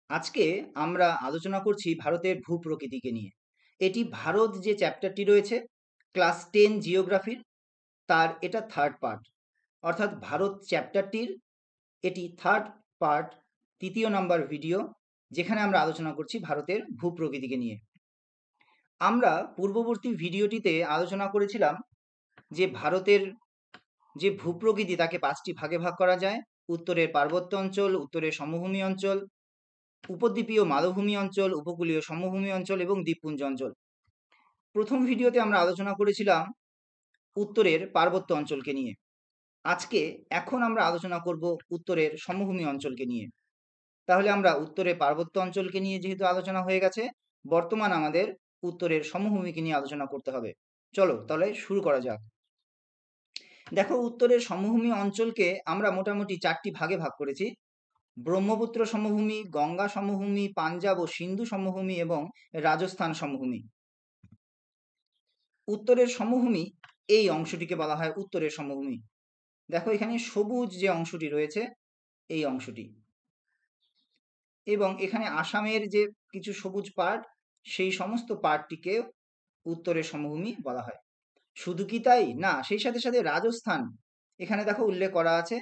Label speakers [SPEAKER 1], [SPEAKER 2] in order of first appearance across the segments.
[SPEAKER 1] আজকে আমরা আলোচনা করছি ভারতের ভূপ্রকৃতিকে নিয়ে। এটি ভারত যে চ্যাপ্টারটি রয়েছে ক্লাস 10 জিওগ্রাফির, তার এটা থার্ড পার্ট। অর্থাৎ ভারত চ্যাপ্টারটির এটি থার্ড পার্ট, তৃতীয় নাম্বার ভিডিও, যেখানে আমরা আলোচনা করছি ভারতের ভূপ্রকৃতিকে নিয়ে। আমরা পূর্ববর্তী ভিডিওটিতে আলোচনা করেছিলাম যে ভারতের যে ভূপ্রকৃতি তাকে 5টি ভাগে ভাগ করা যায়। উত্তরের পার্বত্য অঞ্চল, উত্তরের সমভূমি অঞ্চল, উপদ্বীপীয় মালভূমি অঞ্চল, উপকূলীয় সমভূমি অঞ্চল এবং দ্বীপপুঞ্জ অঞ্চল। প্রথম ভিডিওতে আমরা আলোচনা করেছিলাম উত্তরের পার্বত্য অঞ্চলকে নিয়ে। এখন আমরা আলোচনা করব উত্তরের সমভূমি অঞ্চলকে নিয়ে। তাহলে আমরা উত্তরের পার্বত্য অঞ্চলকে নিয়ে যেহেতু আলোচনা হয়ে গেছে, বর্তমান আমাদের উত্তরের সমভূমিকে নিয়ে আলোচনা করতে হবে। চলো তাহলে শুরু করা যাক। দেখো, উত্তরের সমভূমি অঞ্চলকে আমরা মোটামুটি 4টি ভাগে ভাগ করেছি: ব্রহ্মপুত্র সমভূমি, গঙ্গা সমভূমি, পাঞ্জাব ও সিন্ধু সমভূমি এবং রাজস্থান সমভূমি। উত্তরের সমভূমি এই অংশটিকে বলা হয় উত্তরের সমভূমি। দেখো এখানে সবুজ যে অংশটি রয়েছে এই অংশটি, এবং এখানে আসামের যে কিছু সবুজ পার্ট, সেই সমস্ত পার্টটিকে উত্তরের সমভূমি বলা হয়। শুধু কি তাই না, সেই সাথে সাথে রাজস্থান এখানে দেখো উল্লেখ করা আছে,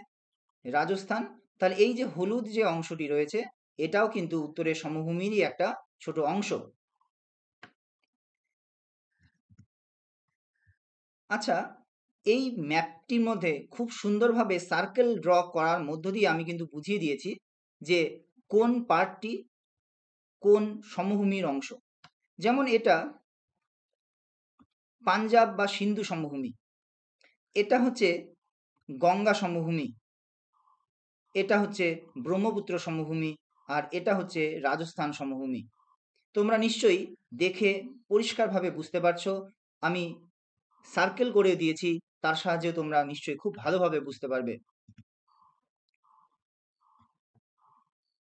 [SPEAKER 1] রাজস্থান। তাহলে এই যে হলুদ যে অংশটি রয়েছে এটাও কিন্তু উত্তরের সমভূমিরই একটা ছোট অংশ। আচ্ছা, এই ম্যাপটির মধ্যে খুব সুন্দরভাবে সার্কেল ড্র করার মধ্য দিয়ে আমি কিন্তু বুঝিয়ে দিয়েছি যে কোন পার্টটি কোন সমভূমির অংশ। যেমন এটা পাঞ্জাব বা সিন্ধু সমভূমি, এটা হচ্ছে গঙ্গা সমভূমি, এটা হচ্ছে ব্রহ্মপুত্র সমভূমি, আর এটা হচ্ছে রাজস্থান সমভূমি। তোমরা নিশ্চয়ই দেখে পরিষ্কারভাবে বুঝতে পারছো, আমি সার্কেল করে দিয়েছি, তার সাহায্যে তোমরা নিশ্চয়ই খুব ভালোভাবে বুঝতে পারবে।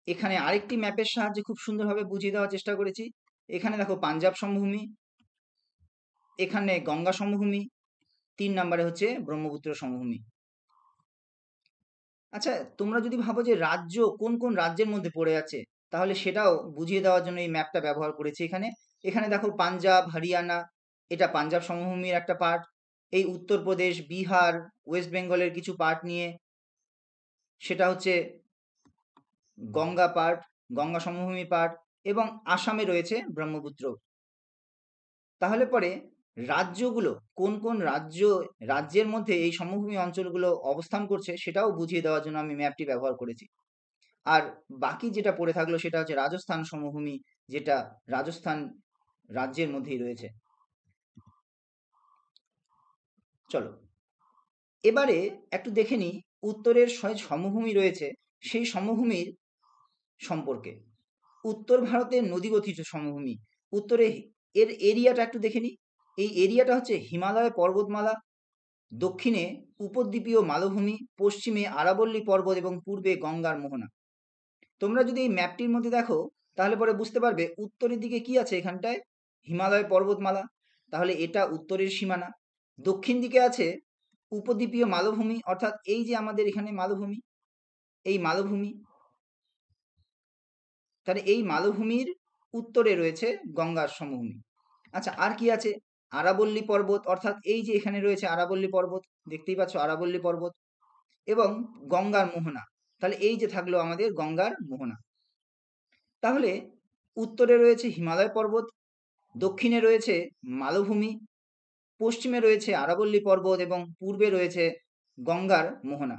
[SPEAKER 1] এখানে আরেকটি ম্যাপের সাহায্যে খুব সুন্দরভাবে বুঝিয়ে দেওয়ার চেষ্টা করেছি। এখানে দেখো পাঞ্জাব সমভূমি, এখানে গঙ্গা সমভূমি, 3 নম্বরে হচ্ছে ব্রহ্মপুত্র সমভূমি। আচ্ছা, তোমরা যদি ভাবো যে রাজ্য কোন কোন রাজ্যের মধ্যে পড়ে আছে, তাহলে সেটাও বুঝিয়ে দেওয়ার জন্য এই ম্যাপটা ব্যবহার করেছি। এখানে এখানে দেখো পাঞ্জাব, হরিয়ানা, এটা পাঞ্জাব সমভূমির একটা পার্ট। এই উত্তরপ্রদেশ, বিহার, ওয়েস্ট বেঙ্গলের কিছু পার্ট নিয়ে, সেটা হচ্ছে গঙ্গা পার্ট, গঙ্গা সমভূমি পার্ট, এবং আসামে রয়েছে ব্রহ্মপুত্র। তাহলে পরে রাজ্যগুলো কোন কোন রাজ্যের মধ্যে এই সমভূমি অঞ্চলগুলো অবস্থান করছে সেটাও বুঝিয়ে দেওয়ার জন্য আমি ম্যাপটি ব্যবহার করেছি। আর বাকি যেটা পড়ে থাকলো সেটা হচ্ছে রাজস্থান সমভূমি, যেটা রাজস্থান রাজ্যের মধ্যেই রয়েছে। চলো এবারে একটু দেখে নিই উত্তরের সমভূমি রয়েছে সেই সমভূমির সম্পর্কে। উত্তর ভারতের নদীগঠিত সমভূমি, উত্তরে এর এরিয়াটা একটু দেখে নিই। এই এরিয়াটা হচ্ছে হিমালয় পর্বতমালা, দক্ষিণে উপদ্বীপীয় মালভূমি, পশ্চিমে আরাবল্লী পর্বত এবং পূর্বে গঙ্গার মোহনা। তোমরা যদি এই ম্যাপটির মধ্যে দেখো তাহলে পরে বুঝতে পারবে উত্তরের দিকে কি আছে, এখানটায় হিমালয় পর্বতমালা, তাহলে এটা উত্তরের সীমানা। দক্ষিণ দিকে আছে উপদ্বীপীয় মালভূমি, অর্থাৎ এই যে আমাদের এখানে মালভূমি, এই মালভূমি, তাহলে এই মালভূমির উত্তরে রয়েছে গঙ্গার সমভূমি। আচ্ছা, আর কি আছে? আরাবল্লী পর্বত, অর্থাৎ এই যে এখানে রয়েছে আরাবল্লী পর্বত, দেখতেই পাচ্ছ আরাবল্লী পর্বত, এবং গঙ্গার মোহনা। তাহলে এই যে থাকলো আমাদের গঙ্গার মোহনা। তাহলে উত্তরে রয়েছে হিমালয় পর্বত, দক্ষিণে রয়েছে মালভূমি, পশ্চিমে রয়েছে আরাবল্লী পর্বত এবং পূর্বে রয়েছে গঙ্গার মোহনা।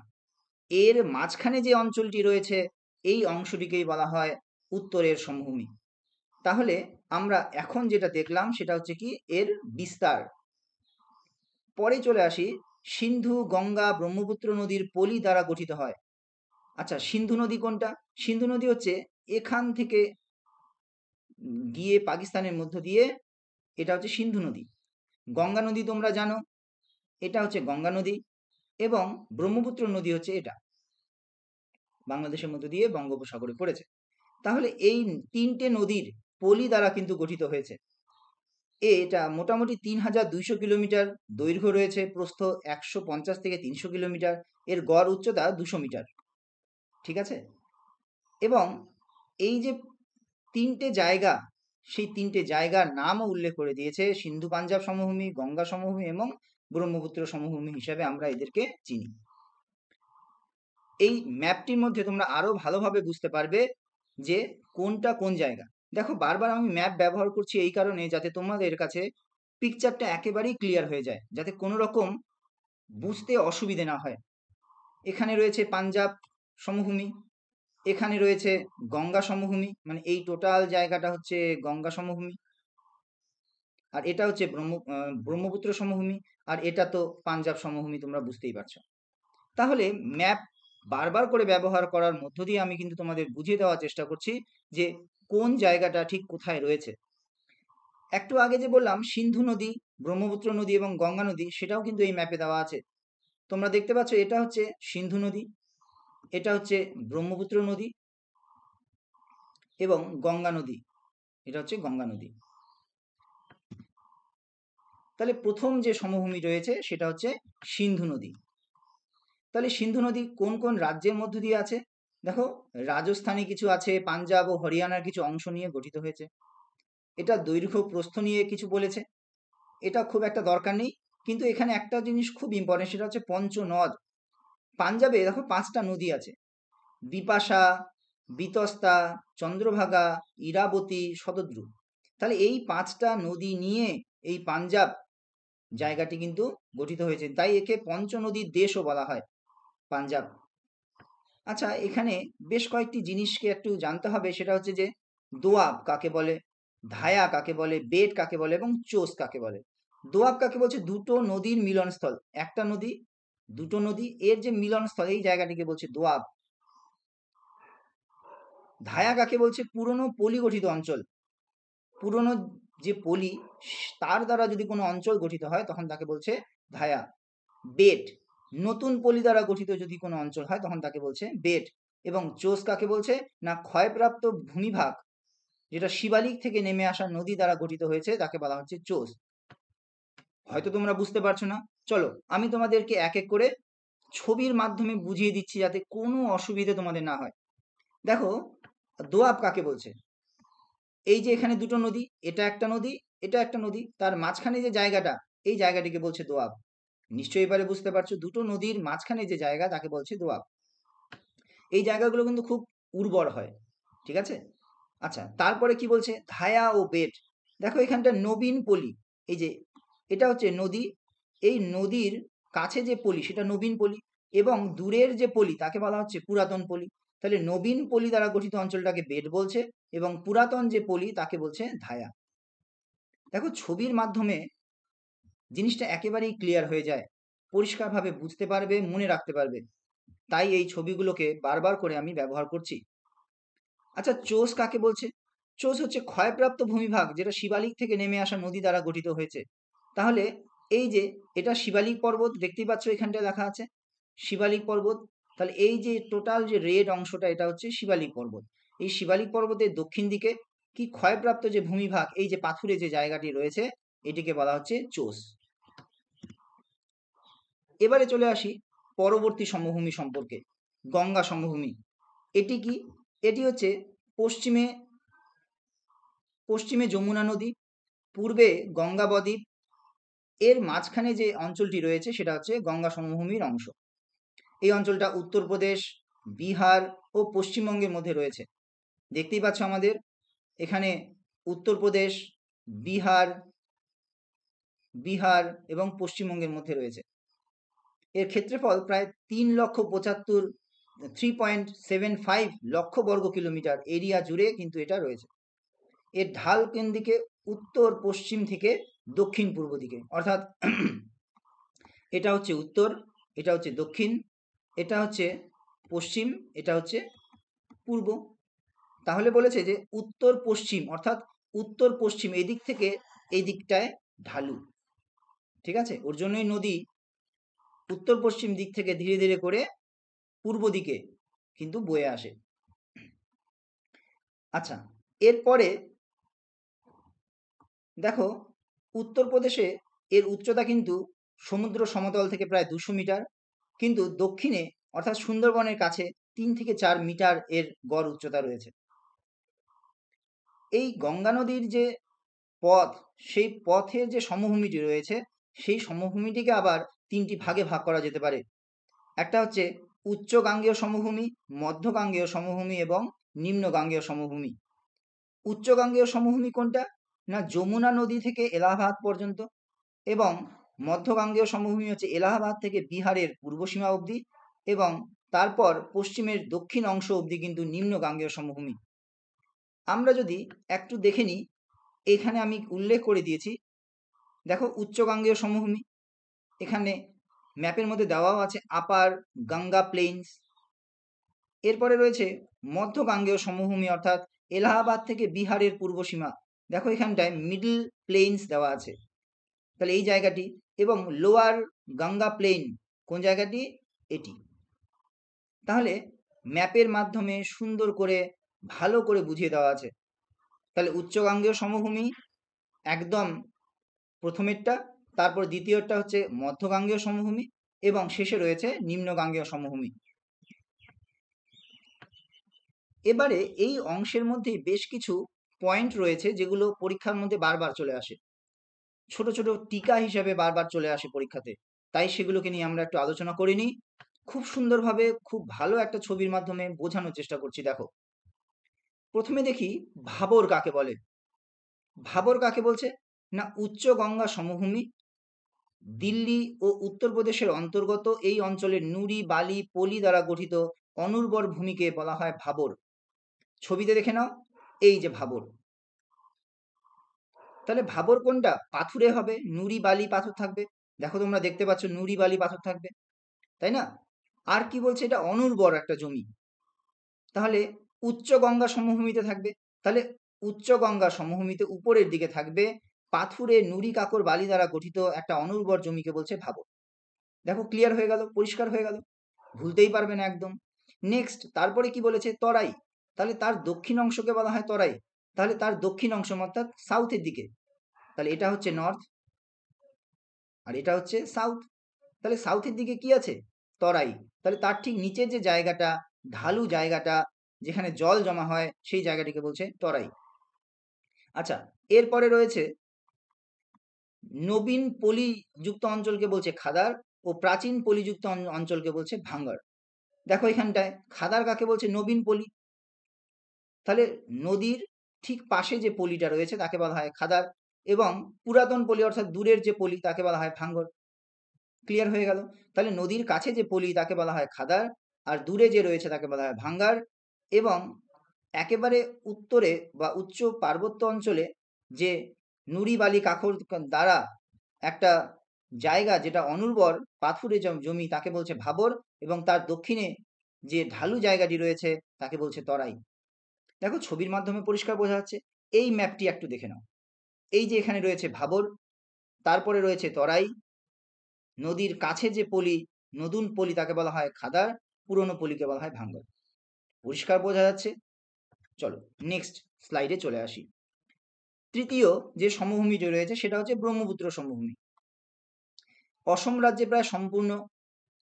[SPEAKER 1] এর মাঝখানে যে অঞ্চলটি রয়েছে এই অংশটিকেই বলা হয় উত্তরের সমভূমি। তাহলে আমরা এখন যেটা দেখলাম সেটা হচ্ছে কি এর বিস্তার। পরে চলে আসি, সিন্ধু, গঙ্গা, ব্রহ্মপুত্র নদীর পলি দ্বারা গঠিত হয়। আচ্ছা, সিন্ধু নদী কোনটা? সিন্ধু নদী হচ্ছে এখান থেকে গিয়ে পাকিস্তানের মধ্য দিয়ে, এটা হচ্ছে সিন্ধু নদী। গঙ্গা নদী তোমরা জানো, এটা হচ্ছে গঙ্গা নদী, এবং ব্রহ্মপুত্র নদী হচ্ছে এটা বাংলাদেশের মধ্য দিয়ে বঙ্গোপসাগরে পড়েছে। তাহলে এই 3টে নদীর পলি দ্বারা কিন্তু গঠিত হয়েছে। এটা মোটামুটি 3200 কিলোমিটার দৈর্ঘ্য রয়েছে, প্রস্থ 150 থেকে 300 কিলোমিটার, এর গড় উচ্চতা 200 মিটার। ঠিক আছে, এবং এই যে তিনটে জায়গা, সেই তিনটে জায়গার নামও উল্লেখ করে দিয়েছে, সিন্ধু পাঞ্জাব সমভূমি, গঙ্গা সমভূমি এবং ব্রহ্মপুত্র সমভূমি হিসাবে আমরা এদেরকে চিনি। এই ম্যাপটির মধ্যে তোমরা আরো ভালোভাবে বুঝতে পারবে যে কোনটা কোন জায়গা। দেখো, বারবার আমি ম্যাপ ব্যবহার করছি এই কারণে যাতে তোমাদের কাছে পিকচারটা একেবারেই ক্লিয়ার হয়ে যায়, যাতে কোনো রকম বুঝতে অসুবিধে না হয়। এখানে রয়েছে পাঞ্জাব সমভূমি, এখানে রয়েছে গঙ্গা সমভূমি, মানে এই টোটাল জায়গাটা হচ্ছে গঙ্গা সমভূমি, আর এটা হচ্ছে ব্রহ্মপুত্র সমভূমি, আর এটা তো পাঞ্জাব সমভূমি, তোমরা বুঝতেই পারছো। তাহলে ম্যাপ বারবার করে ব্যবহার করার মধ্য দিয়ে আমি কিন্তু তোমাদের বুঝিয়ে দেওয়ার চেষ্টা করছি যে কোন জায়গাটা ঠিক কোথায় রয়েছে। একটু আগে যে বললাম সিন্ধু নদী, ব্রহ্মপুত্র নদী এবং গঙ্গা নদী, সেটাও কিন্তু এই ম্যাপে দেওয়া আছে। তোমরা দেখতে পাচ্ছ এটা হচ্ছে সিন্ধু নদী, এটা হচ্ছে ব্রহ্মপুত্র নদী এবং গঙ্গা নদী, এটা হচ্ছে গঙ্গা নদী। তাহলে প্রথম যে সমভূমি রয়েছে সেটা হচ্ছে সিন্ধু নদী। তাহলে সিন্ধু নদী কোন কোন রাজ্যের মধ্য দিয়ে আছে? দেখো, রাজস্থানে কিছু আছে, পাঞ্জাব ও হরিয়ানার কিছু অংশ নিয়ে গঠিত হয়েছে। এটা দৈর্ঘ্য প্রস্থ নিয়ে কিছু বলেছে, এটা খুব একটা দরকার নেই, কিন্তু এখানে একটা জিনিস খুব ইম্পর্টেন্ট, সেটা হচ্ছে পঞ্চনদ। পাঞ্জাবে দেখো 5টা নদী আছে, বিপাশা, বিতস্তা, চন্দ্রভাগা, ইরাবতী, শতদ্রু। তাহলে এই 5টা নদী নিয়ে এই পাঞ্জাব জায়গাটি কিন্তু গঠিত হয়েছে, তাই একে পঞ্চনদীর দেশও বলা হয় পাঞ্জাব। আচ্ছা, এখানে বেশ কয়েকটি জিনিসকে একটু জানতে হবে, সেটা হচ্ছে যে দোয়াব কাকে বলে, ধায়া কাকে বলে, বেট কাকে বলে এবং চোস কাকে বলে। দোয়াব কাকে বলছে? দুটো নদীর মিলনস্থল, একটা নদী, দুটো নদী, এর যে মিলনস্থল এই জায়গাটিকে বলছে দোয়াব। ধায়া কাকে বলছে? পুরনো পলি গঠিত অঞ্চল, পুরনো যে পলি তার দ্বারা যদি কোনো অঞ্চল গঠিত হয় তখন তাকে বলছে ধায়া। বেট, নতুন পলি দ্বারা গঠিত যদি কোনো অঞ্চল হয় তখন তাকে বলছে বেট। এবং চোস কাকে বলছে? না, ক্ষয়প্রাপ্ত ভূমিভাগ যেটা শিবালিক থেকে নেমে আসা নদী দ্বারা গঠিত হয়েছে তাকে বলা হচ্ছে চোস। হয়তো তোমরা বুঝতে পারছো না, চলো আমি তোমাদেরকে এক এক করে ছবির মাধ্যমে বুঝিয়ে দিচ্ছি যাতে কোনো অসুবিধে তোমাদের না হয়। দেখো, দোয়াব কাকে বলছে? এই যে এখানে দুটো নদী, এটা একটা নদী, এটা একটা নদী, তার মাঝখানে যে জায়গাটা, এই জায়গাটিকে বলছে দোয়াব। নিশ্চয়ই এবারে বুঝতে পারছো, দুটো নদীর মাঝখানে যে জায়গা তাকে বলছে দোয়াব। এই জায়গাগুলো কিন্তু খুব উর্বর হয়, ঠিক আছে। আচ্ছা, তারপরে কি বলছে? ধায়া ও বেট। দেখো এখানটা নবীন পলি, এই যে এটা হচ্ছে নদী, এই নদীর কাছে যে পলি সেটা নবীন পলি, এবং দূরের যে পলি তাকে বলা হচ্ছে পুরাতন পলি। তাহলে নবীন পলি দ্বারা গঠিত অঞ্চলটাকে বেট বলছে এবং পুরাতন যে পলি তাকে বলছে ধায়া। দেখো, ছবির মাধ্যমে জিনিসটা একেবারেই ক্লিয়ার হয়ে যায়, পরিষ্কারভাবে বুঝতে পারবে, মনে রাখতে পারবে, তাই এই ছবিগুলোকে বারবার করে আমি ব্যবহার করছি। আচ্ছা, চোস কাকে বলছে? চোস হচ্ছে ক্ষয়প্রাপ্ত ভূমিভাগ যেটা শিবালিক থেকে নেমে আসা নদী দ্বারা গঠিত হয়েছে। তাহলে এই যে এটা শিবালিক পর্বত, দেখতেই পাচ্ছ এখানটায় লেখা আছে শিবালিক পর্বত। তাহলে এই যে টোটাল যে রেড অংশটা এটা হচ্ছে শিবালিক পর্বত। এই শিবালিক পর্বতের দক্ষিণ দিকে কি ক্ষয়প্রাপ্ত যে ভূমিভাগ, এই যে পাথুরে যে জায়গাটি রয়েছে, এটিকে বলা হচ্ছে চোস। এবারে চলে আসি পরবর্তী সমভূমি সম্পর্কে, গঙ্গা সমভূমি। এটি কি? এটি হচ্ছে পশ্চিমে পশ্চিমে যমুনা নদী, পূর্বে গঙ্গা বদ্বীপ, এর মাঝখানে যে অঞ্চলটি রয়েছে সেটা হচ্ছে গঙ্গা সমভূমির অংশ। এই অঞ্চলটা উত্তরপ্রদেশ, বিহার ও পশ্চিমবঙ্গের মধ্যে রয়েছে। দেখতেই পাচ্ছ আমাদের এখানে উত্তরপ্রদেশ, বিহার বিহার এবং পশ্চিমবঙ্গের মধ্যে রয়েছে। এর ক্ষেত্রফল প্রায় 3.75 লক্ষ বর্গ কিলোমিটার এরিয়া জুড়ে কিন্তু এটা রয়েছে। এর ঢাল কোন দিকে? উত্তর পশ্চিম থেকে দক্ষিণ পূর্ব দিকে, অর্থাৎ এটা হচ্ছে উত্তর, এটা হচ্ছে দক্ষিণ, এটা হচ্ছে পশ্চিম, এটা হচ্ছে পূর্ব। তাহলে বলেছে যে উত্তর পশ্চিম, অর্থাৎ উত্তর পশ্চিম এদিক থেকে এই দিকটায় ঢালু, ঠিক আছে। ওর জন্যই নদী উত্তর পশ্চিম দিক থেকে ধীরে ধীরে করে পূর্ব দিকে কিন্তু বয়ে আসে। আচ্ছা, এরপরে দেখো, উত্তরপ্রদেশে এর উচ্চতা কিন্তু সমুদ্র সমতল থেকে প্রায় 200 মিটার, কিন্তু দক্ষিণে অর্থাৎ সুন্দরবনের কাছে 3 থেকে 4 মিটার এর গড় উচ্চতা রয়েছে। এই গঙ্গা নদীর যে পথ, সেই পথের যে সমভূমিটি রয়েছে, সেই সমভূমিটিকে আবার তিনটি ভাগে ভাগ করা যেতে পারে। একটা হচ্ছে উচ্চ গাঙ্গেয় সমভূমি, মধ্য গাঙ্গেয় সমভূমি এবং নিম্ন গাঙ্গেয় সমভূমি। উচ্চ গাঙ্গেয় সমভূমি কোনটা? না যমুনা নদী থেকে এলাহাবাদ পর্যন্ত, এবং মধ্য গাঙ্গেয় সমভূমি হচ্ছে এলাহাবাদ থেকে বিহারের পূর্ব সীমা অবধি, এবং তারপর পশ্চিমের দক্ষিণ অংশ অবধি কিন্তু নিম্ন গাঙ্গেয় সমভূমি। আমরা যদি একটু দেখে নিই, এখানে আমি উল্লেখ করে দিয়েছি, দেখো উচ্চ গাঙ্গেয় সমভূমি, এখানে ম্যাপের মধ্যে দেওয়াও আছে আপার গঙ্গা প্লেইনস। এরপরে রয়েছে মধ্য গাঙ্গেয় সমভূমি, অর্থাৎ এলাহাবাদ থেকে বিহারের পূর্ব সীমা, দেখো এখানটায় মিডল প্লেইনস দেওয়া আছে, তাহলে এই জায়গাটি। এবং লোয়ার গঙ্গা প্লেন কোন জায়গাটি? এটি। তাহলে ম্যাপের মাধ্যমে সুন্দর করে ভালো করে বুঝিয়ে দেওয়া আছে। তাহলে উচ্চ গাঙ্গেয় সমভূমি একদম প্রথমেরটা, তারপর দ্বিতীয়টা হচ্ছে মধ্য গাঙ্গেয় সমভূমি, এবং শেষে রয়েছে নিম্ন গাঙ্গেয় সমভূমি। এবারে এই অংশের মধ্যে বেশ কিছু পয়েন্ট রয়েছে যেগুলো পরীক্ষার মধ্যে বারবার চলে আসে, ছোট ছোট টিকা হিসাবে বারবার চলে আসে পরীক্ষাতে, তাই সেগুলোকে নিয়ে আমরা একটু আলোচনা করে নিই। খুব সুন্দরভাবে খুব ভালো একটা ছবির মাধ্যমে বোঝানোর চেষ্টা করছি। দেখো, প্রথমে দেখি ভাবর কাকে বলে। ভাবর কাকে বলছে? না উচ্চ গঙ্গা সমভূমি, দিল্লি ও উত্তরপ্রদেশের অন্তর্গত এই অঞ্চলের নুড়ি বালি পলি দ্বারা গঠিত অনুর্বর ভূমিকে বলা হয় ভাবর। ছবিতে দেখে নাও, এই যে ভাবর। তাহলে ভাবর কোনটা? পাথুরে হবে, নুড়ি বালি পাথর থাকবে। দেখো তোমরা দেখতে পাচ্ছ নুড়ি বালি পাথর থাকবে, তাই না? আর কি বলছে? এটা অনুর্বর একটা জমি। তাহলে উচ্চ গঙ্গা সমভূমিতে থাকবে, তাহলে উচ্চ গঙ্গা সমভূমিতে উপরের দিকে থাকবে পাথুরে নুড়ি কাকর বালি দ্বারা গঠিত একটা অনুর্বর জমিকে বলছে ভাবর। দেখো ক্লিয়ার হয়ে গেল, পরিষ্কার হয়ে গেল, ভুলতেই পারবে না একদম। নেক্সট, তারপরে কি বলেছে? তরাই। তাহলে তার দক্ষিণ অংশকে বলা হয় তরাই। তাহলে তার দক্ষিণ অংশ অর্থাৎ সাউথের দিকে, তাহলে এটা হচ্ছে নর্থ আর এটা হচ্ছে সাউথ। তাহলে সাউথের দিকে কি আছে? তরাই। তাহলে তার ঠিক নিচের যে জায়গাটা, ঢালু জায়গাটা যেখানে জল জমা হয়, সেই জায়গাটিকে বলছে তরাই। আচ্ছা, এরপরে রয়েছে নবীন পলিযুক্ত অঞ্চলকে বলছে খাদার, ও প্রাচীন পলিযুক্ত অঞ্চলকে বলছে ভাঙ্গর। দেখো এখানটায় খাদার কাকে বলছে? নবীন পলি। তাহলে নদীর ঠিক পাশে যে পলিটা রয়েছে তাকে বলা হয় খাদার, এবং পুরাতন পলি অর্থাৎ দূরের যে পলি তাকে বলা হয় ভাঙ্গর। ক্লিয়ার হয়ে গেল। তাহলে নদীর কাছে যে পলি তাকে বলা হয় খাদার, আর দূরে যে রয়েছে তাকে বলা হয় ভাঙ্গার। এবং একেবারে উত্তরে বা উচ্চ পার্বত্য অঞ্চলে যে নুড়ি বালি কাকর দ্বারা একটা জায়গা যেটা অনুর্বর পাথুরে জমি তাকে বলছে ভাবর, এবং তার দক্ষিণে যে ঢালু জায়গাটি রয়েছে তাকে বলছে তরাই। দেখো ছবির মাধ্যমে পরিষ্কার বোঝা যাচ্ছে। এই ম্যাপটি একটু দেখে নাও, এই যে এখানে রয়েছে ভাবর, তারপরে রয়েছে তরাই, নদীর কাছে যে পলি, নতুন পলি তাকে বলা হয় খাদার, পুরনো পলিকে বলা হয় ভাঙ্গর। পরিষ্কার বোঝা যাচ্ছে? চলো নেক্সট স্লাইডে চলে আসি। তৃতীয় যে সমভূমিটি রয়েছে সেটা হচ্ছে ব্রহ্মপুত্র সমভূমি। অসম রাজ্যে প্রায় সম্পূর্ণ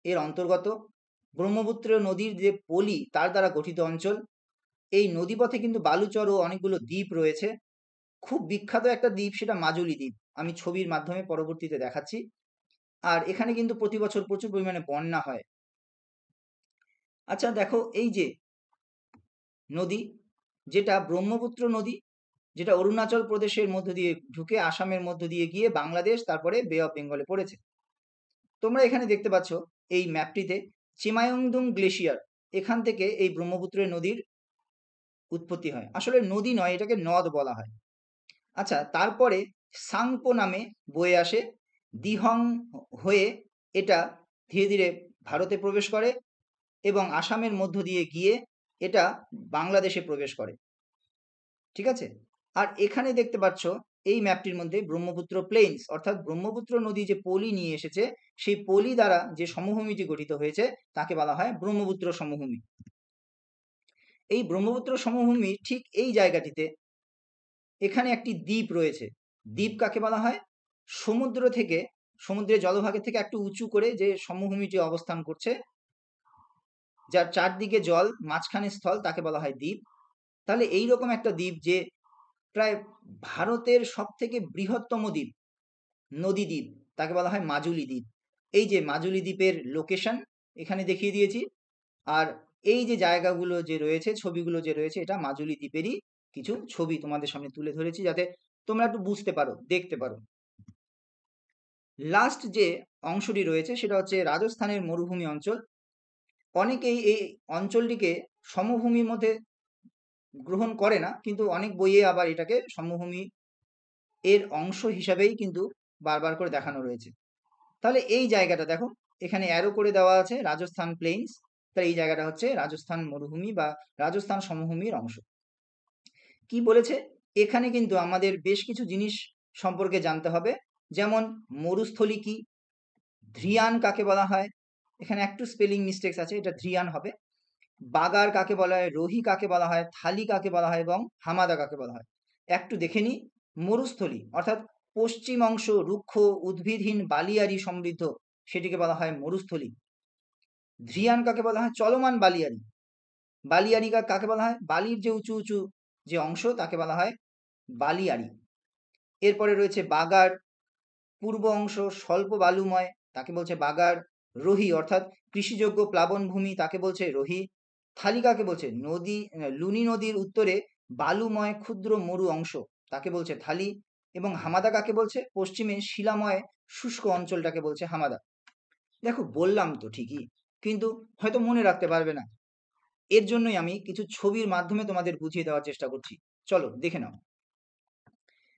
[SPEAKER 1] এর অন্তর্গত। ব্রহ্মপুত্র নদীর যে পলি তার দ্বারা গঠিত অঞ্চল। এই নদীপথে কিন্তু বালুচর ও অনেকগুলো দ্বীপ রয়েছে। খুব বিখ্যাত একটা দ্বীপ সেটা মাজুলি দ্বীপ, আমি ছবির মাধ্যমে পরবর্তীতে দেখাচ্ছি। আর এখানে কিন্তু প্রতি বছর প্রচুর পরিমাণে বন্যা হয়। আচ্ছা দেখো, এই যে নদী, যেটা ব্রহ্মপুত্র নদী, যেটা অরুণাচল প্রদেশের মধ্য দিয়ে ঢুকে আসামের মধ্য দিয়ে গিয়ে বাংলাদেশ, তারপরে বে অফ বেঙ্গলে পড়েছে। তোমরা এখানে দেখতে পাচ্ছ এই ম্যাপটিতে চিমায়ংদুং গ্লেশিয়ার, এখান থেকে এই ব্রহ্মপুত্রের নদীর উৎপত্তি হয়। আসলে নদী নয়, এটাকে নদ বলা হয়। আচ্ছা, তারপরে সাংপো নামে বয়ে আসে, দিহং হয়ে এটা ধীরে ধীরে ভারতে প্রবেশ করে, এবং আসামের মধ্য দিয়ে গিয়ে এটা বাংলাদেশে প্রবেশ করে। ঠিক আছে? আর এখানে দেখতে পাচ্ছ এই ম্যাপটির মধ্যে ব্রহ্মপুত্র প্লেইনস, অর্থাৎ ব্রহ্মপুত্র নদী যে পলি নিয়ে এসেছে, সেই পলি দ্বারা যে সমভূমিটি গঠিত হয়েছে তাকে বলা হয় ব্রহ্মপুত্র সমভূমি। এই ব্রহ্মপুত্র সমভূমি ঠিক এই জায়গাটিতে এখানে একটি দ্বীপ রয়েছে। দ্বীপ কাকে বলা হয়? সমুদ্র থেকে, সমুদ্রের জলভাগের থেকে একটু উঁচু করে যে সমভূমিটি অবস্থান করছে, যার চারদিকে জল মাঝখানে স্থল, তাকে বলা হয় দ্বীপ। তাহলে এইরকম একটা দ্বীপ যে প্রায় ভারতের সব থেকে বৃহত্তম দ্বীপ, নদী দ্বীপ, তাকে বলা হয় মাজুলি দ্বীপ। এই যে মাজুলি দ্বীপের লোকেশন এখানে দেখিয়ে দিয়েছি, আর এই যে জায়গাগুলো যে রয়েছে, ছবিগুলো যে রয়েছে, এটা মাজুলি দ্বীপেরই কিছু ছবি তোমাদের সামনে তুলে ধরেছি যাতে তোমরা একটু বুঝতে পারো, দেখতে পারো। লাস্ট যে অংশটি রয়েছে সেটা হচ্ছে রাজস্থানের মরুভূমি অঞ্চল। অনেকেই এই অঞ্চলটিকে সমভূমির মধ্যে গ্রহণ করে না, কিন্তু অনেক বইয়ে আবার এটাকে সমভূমি এর অংশ হিসাবেই কিন্তু বারবার করে দেখানো রয়েছে। তাহলে এই জায়গাটা দেখো, এখানে অ্যারো করে দেওয়া আছে রাজস্থান প্লেইনস, তাহলে এই জায়গাটা হচ্ছে রাজস্থান মরুভূমি বা রাজস্থান সমভূমির অংশ। কি বলেছে এখানে, কিন্তু আমাদের বেশ কিছু জিনিস সম্পর্কে জানতে হবে, যেমন মরুস্থলী কি, ধ্রিয়ান কাকে বলা হয়, এখানে একটু স্পেলিং মিস্টেক্স আছে, এটা ধ্রিয়ান হবে। বাগার কাকে বলা হয়, রোহি কাকে বলা হয়, থালি কাকে বলা হয় এবং হামাদা কাকে বলা হয়। একটু দেখে নিই। মরুস্থলী অর্থাৎ পশ্চিম অংশ রুক্ষ উদ্ভিদহীন বালিয়ারি সমৃদ্ধ, সেটিকে বলা হয় মরুস্থলী। ধ্রিয়ান কাকে বলা হয়, চলমান বালিয়ারি। বালিয়ারি কাকে বলা হয়, বালির যে উঁচু উঁচু যে অংশ তাকে বলা হয় বালিয়ারি। এরপরে রয়েছে বাগার, পূর্ব অংশ স্বল্প বালুময়, তাকে বলছে বাগার। রোহি অর্থাৎ কৃষিযোগ্য প্লাবনভূমি, তাকে বলছে রোহি। থালি কাকে বলছে, নদী লুনি নদীর উত্তরে বালুময় ক্ষুদ্র মরু অংশ, তাকে বলছে থালি। এবং হামাদা কাকে বলছে, পশ্চিমে শিলাময় শুষ্ক অঞ্চলটাকে বলছে হামাদা। দেখো বললাম তো ঠিকই, কিন্তু হয়তো মনে রাখতে পারবে না, এর জন্যই আমি কিছু ছবির মাধ্যমে তোমাদের বুঝিয়ে দেওয়ার চেষ্টা করছি। চলো দেখে নাও।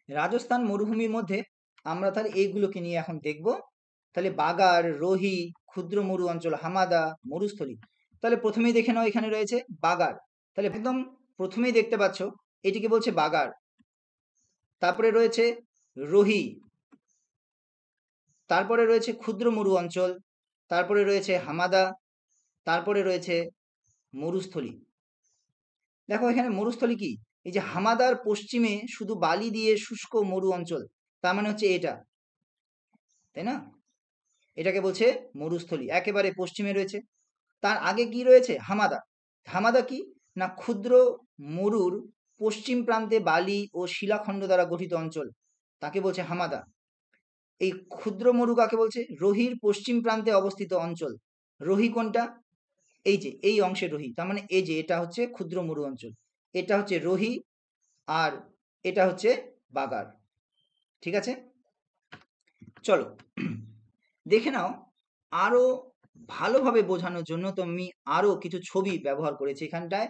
[SPEAKER 1] রাজস্থান মরুভূমির মধ্যে আমরা তাহলে এইগুলোকে নিয়ে এখন দেখব। তাহলে বাগার, রোহি, ক্ষুদ্র মরু অঞ্চল, হামাদা, মরুস্থলী। তাহলে প্রথমেই দেখে নাও, এখানে রয়েছে বাগার। তাহলে একদম প্রথমেই দেখতে পাচ্ছ এটিকে বলছে বাগার। তারপরে রয়েছে রোহি, তারপরে রয়েছে ক্ষুদ্র মরু অঞ্চল, তারপরে রয়েছে হামাদা, তারপরে রয়েছে মরুস্থলী। দেখো এখানে মরুস্থলী কি, এই যে হামাদার পশ্চিমে শুধু বালি দিয়ে শুষ্ক মরু অঞ্চল, তার মানে হচ্ছে এটা, তাই না? এটাকে বলছে মরুস্থলী, একেবারে পশ্চিমে রয়েছে। তার আগে কি রয়েছে, হামাদা। হামাদা কি না, ক্ষুদ্র মরুর পশ্চিম প্রান্তে বালি ও শিলাখণ্ড দ্বারা গঠিত অঞ্চল, তাকে বলছে হামাদা। এই ক্ষুদ্র মরু কাকে বলছে, রোহির পশ্চিম প্রান্তে অবস্থিত অঞ্চল। রোহি কোনটা, এই যে এই অংশের রোহি, তার মানে এই যে এটা হচ্ছে ক্ষুদ্র মরু অঞ্চল, এটা হচ্ছে রোহি, আর এটা হচ্ছে বাগার। ঠিক আছে, চলো দেখে নাও। আরো ভালোভাবে বোঝানোর জন্য তো আমি আরো কিছু ছবি ব্যবহার করেছি এখানটায়।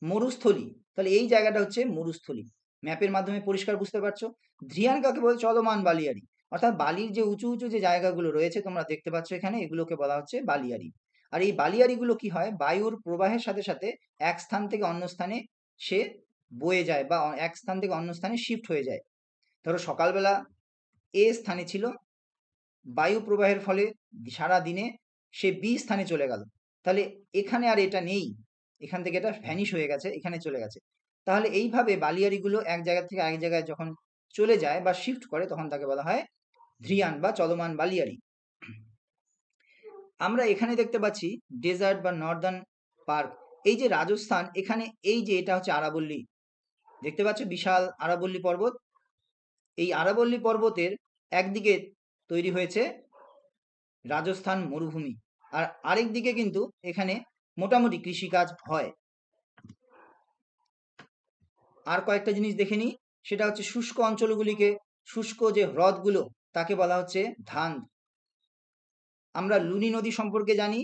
[SPEAKER 1] মরুস্থলী, তাহলে এই জায়গাটা হচ্ছে মরুস্থলী, ম্যাপের মাধ্যমে পরিষ্কার বুঝতে পারছো। ধ্রিয়ান কাকে বলে, চলমান বালিয়ারি, অর্থাৎ বালির যে উঁচু উঁচু যে জায়গাগুলো রয়েছে তোমরা দেখতে পাচ্ছ এখানে, এগুলোকে বলা হচ্ছে বালিয়ারি। আর এই বালিয়ারিগুলো কি হয়, বায়ুর প্রবাহের সাথে সাথে এক স্থান থেকে অন্য স্থানে সে বয়ে যায় বা এক স্থান থেকে অন্য স্থানে শিফট হয়ে যায়। ধরো সকালবেলা এ স্থানে ছিল, বায়ু প্রবাহের ফলে সারা দিনে সে বি স্থানে চলে গেল, তাহলে এখানে আর এটা নেই, এখান থেকে এটা ভ্যানিশ হয়ে গেছে, এখানে চলে গেছে। তাহলে এইভাবে বালিয়ারিগুলো এক জায়গা থেকে আরেক জায়গায় যখন চলে যায় বা শিফট করে তখন তাকে বলা হয় ধ্রিয়ান বা চলমান বালিয়ারি। আমরা এখানে দেখতে পাচ্ছি ডেজার্ট বা নর্দার্ন পার্ক। এই যে রাজস্থান, এখানে এই যে এটা হচ্ছে আরাবল্লী, দেখতে পাচ্ছ বিশাল আরাবল্লী পর্বত। এই আরাবল্লী পর্বতের একদিকে তৈরি হয়েছে রাজস্থান মরুভূমি, আর আরেক দিকে কিন্তু এখানে মোটামুটি কৃষিকাজ হয়। আর কয়েকটা জিনিস দেখে নিই, সেটা হচ্ছে শুষ্ক অঞ্চলগুলিকে, শুষ্ক যে হ্রদগুলো তাকে বলা হচ্ছে ধান। আমরা লুনি নদী সম্পর্কে জানি,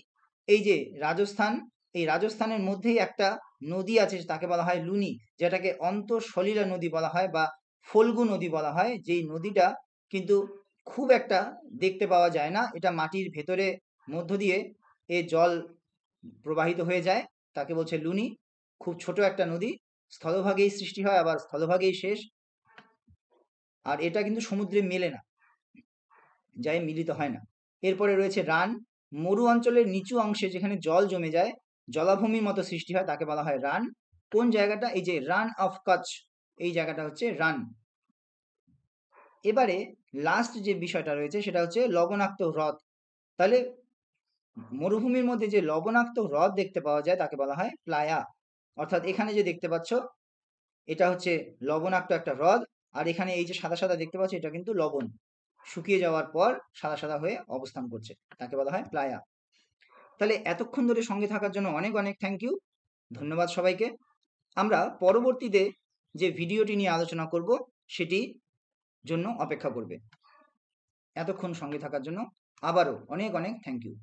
[SPEAKER 1] এই যে রাজস্থান, এই রাজস্থানের মধ্যেই একটা নদী আছে তাকে বলা হয় লুনি, যেটাকে অন্তঃসলিলা নদী বলা হয় বা ফল্গু নদী বলা হয়। যেই নদীটা কিন্তু খুব একটা দেখতে পাওয়া যায় না, এটা মাটির ভেতরে মধ্য দিয়ে এ জল প্রবাহিত হয়ে যায়, তাকে বলছে লুনি। খুব ছোট একটা নদী, স্থলভাগেই সৃষ্টি হয় আবার স্থলভাগেই শেষ, আর এটা কিন্তু সমুদ্রে মেলে না, যাই মিলিত হয় না। এরপরে রয়েছে রান, মরু অঞ্চলের নিচু অংশে যেখানে জল জমে যায়, জলাভূমির মতো সৃষ্টি হয়, তাকে বলা হয় রান। কোন জায়গাটা, এই যে রান অফ কচ্ছ, এই জায়গাটা হচ্ছে রান। এবারে লাস্ট যে বিষয়টা রয়েছে সেটা হচ্ছে লবণাক্ত হ্রদ। তাহলে মরুভূমির মধ্যে যে লবণাক্ত হ্রদ দেখতে পাওয়া যায় তাকে বলা হয় প্লায়া। অর্থাৎ এখানে যে দেখতে পাচ্ছ এটা হচ্ছে লবণাক্ত একটা হ্রদ, আর এখানে এই যে সাদা সাদা দেখতে পাচ্ছ এটা কিন্তু লবণ, শুকিয়ে যাওয়ার পর সাদা সাদা হয়ে অবস্থান করছে, তাকে বলা হয় প্লায়া। তাহলে এতক্ষণ ধরে সঙ্গে থাকার জন্য অনেক অনেক থ্যাংক ইউ, ধন্যবাদ সবাইকে। আমরা পরবর্তীতে যে ভিডিওটি নিয়ে আলোচনা করব সেটি জন্য অপেক্ষা করবে। এতক্ষণ সঙ্গে থাকার জন্য আবারও অনেক অনেক থ্যাংক ইউ।